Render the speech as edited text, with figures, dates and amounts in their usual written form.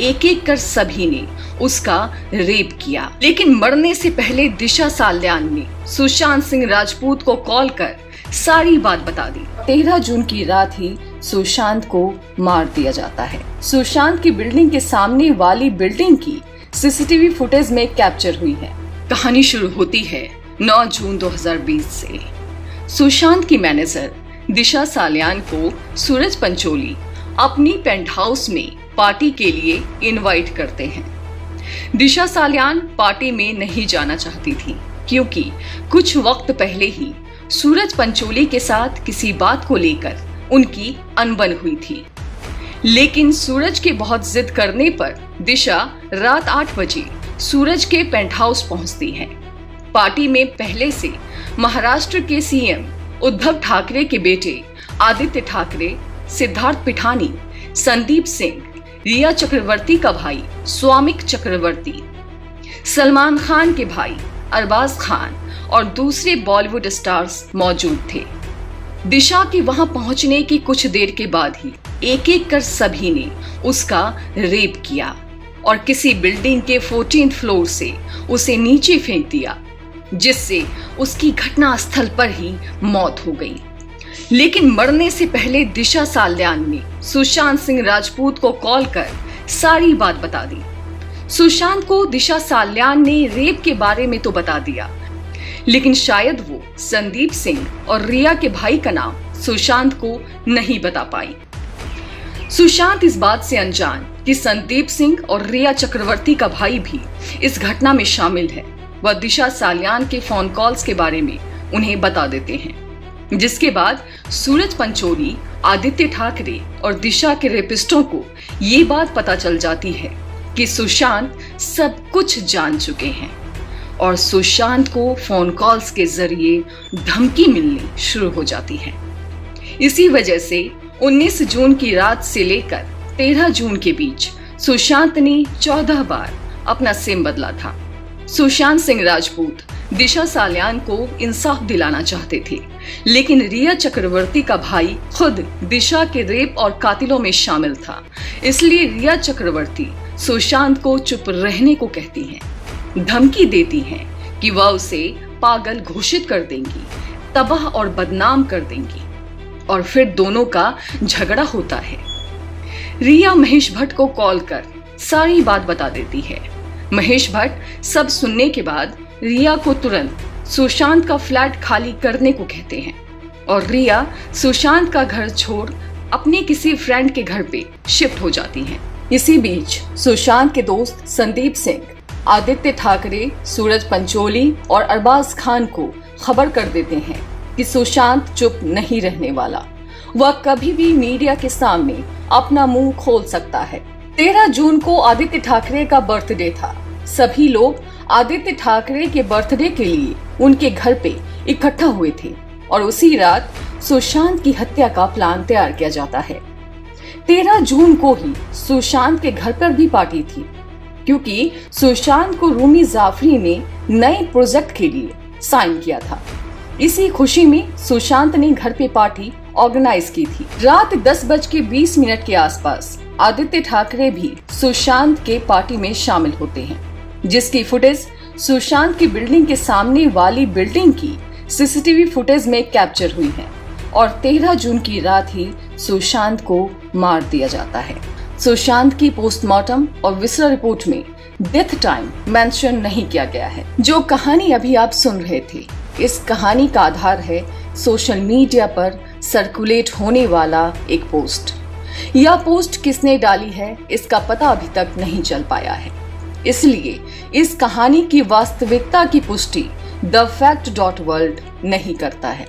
एक एक कर सभी ने उसका रेप किया। लेकिन मरने से पहले दिशा साल्यान ने सुशांत सिंह राजपूत को कॉल कर सारी बात बता दी। 13 जून की रात ही सुशांत को मार दिया जाता है। सुशांत की बिल्डिंग के सामने वाली बिल्डिंग की सीसीटीवी फुटेज में कैप्चर हुई है। कहानी शुरू होती है 9 जून 2020 से। सुशांत की मैनेजर दिशा साल्यान को सूरज पंचोली अपनी पेंट हाउस में पार्टी के लिए इनवाइट करते हैं। दिशा साल्यान पार्टी में नहीं जाना चाहती थी क्योंकि कुछ वक्त पहले ही सूरज पंचोली के साथ किसी बात को लेकर उनकी अनबन हुई थी। लेकिन सूरज के बहुत जिद करने पर दिशा रात 8 बजे सूरज के पेंट हाउस पहुंचती है। पार्टी में पहले से महाराष्ट्र के सीएम उद्धव ठाकरे के बेटे आदित्य ठाकरे, सिद्धार्थ पिठानी, संदीप सिंह, रिया चक्रवर्ती का भाई स्वामिक चक्रवर्ती, सलमान खान के भाई अरबाज खान और दूसरे बॉलीवुड स्टार्स मौजूद थे। दिशा के वहां पहुंचने की कुछ देर के बाद ही एक एक कर सभी ने उसका रेप किया और किसी बिल्डिंग के 14th फ्लोर से उसे नीचे फेंक दिया, जिससे उसकी घटना स्थल पर ही मौत हो गई। लेकिन मरने से पहले दिशा साल्यान ने सुशांत सिंह राजपूत को कॉल कर सारी बात बता दी। सुशांत को दिशा साल्यान ने रेप के बारे में तो बता दिया, लेकिन शायद वो संदीप सिंह और रिया के भाई का नाम सुशांत को नहीं बता पाई। सुशांत इस बात से अनजान कि संदीप सिंह और रिया चक्रवर्ती का भाई भी इस घटना में शामिल है। वह दिशा साल्यान के फोन कॉल्स के बारे में उन्हें बता देते हैं, जिसके बाद सूरज पंचोली, आदित्य ठाकरे और दिशा के रेपिस्टों को ये बात पता चल जाती है कि सुशांत सब कुछ जान चुके हैं और सुशांत को फोन कॉल्स के जरिए धमकी मिलनी शुरू हो जाती है। इसी वजह से 19 जून की रात से लेकर 13 जून के बीच सुशांत ने 14 बार अपना सिम बदला था। सुशांत सिंह राजपूत दिशा साल्यान को इंसाफ दिलाना चाहते थे, लेकिन रिया चक्रवर्ती का भाई खुद दिशा के रेप और कातिलों में शामिल था। इसलिए रिया चक्रवर्ती सुशांत को चुप रहने को कहती हैं, धमकी देती हैं कि वह उसे पागल घोषित कर देंगी, तबाह और बदनाम कर देंगी और फिर दोनों का झगड़ा होता है। रिया महेश भट्ट को कॉल कर सारी बात बता देती है। महेश भट्ट सब सुनने के बाद रिया को तुरंत सुशांत का फ्लैट खाली करने को कहते हैं और रिया सुशांत का घर छोड़ अपने किसी फ्रेंड के घर पे शिफ्ट हो जाती हैं। इसी बीच सुशांत के दोस्त संदीप सिंह, आदित्य ठाकरे, सूरज पंचोली और अरबाज खान को खबर कर देते हैं कि सुशांत चुप नहीं रहने वाला, वह कभी भी मीडिया के सामने अपना मुंह खोल सकता है। 13 जून को आदित्य ठाकरे का बर्थडे था। सभी लोग आदित्य ठाकरे के बर्थडे के लिए उनके घर पे इकट्ठा हुए थे और उसी रात सुशांत की हत्या का प्लान तैयार किया जाता है। 13 जून को ही सुशांत के घर पर भी पार्टी थी, क्योंकि सुशांत को रूमी जाफरी ने नए प्रोजेक्ट के लिए साइन किया था। इसी खुशी में सुशांत ने घर पे पार्टी ऑर्गेनाइज की थी। रात 10:20 के आसपास आदित्य ठाकरे भी सुशांत के पार्टी में शामिल होते हैं, जिसकी फुटेज सुशांत की बिल्डिंग के सामने वाली बिल्डिंग की सीसीटीवी फुटेज में कैप्चर हुई है और 13 जून की रात ही सुशांत को मार दिया जाता है। सुशांत की पोस्टमार्टम और विसरा रिपोर्ट में डेथ टाइम मेंशन नहीं किया गया है। जो कहानी अभी आप सुन रहे थे, इस कहानी का आधार है सोशल मीडिया पर सर्कुलेट होने वाला एक पोस्ट। यह पोस्ट किसने डाली है, इसका पता अभी तक नहीं चल पाया है। इसलिए इस कहानी की वास्तविकता की पुष्टि द फैक्ट.वर्ल्ड नहीं करता है।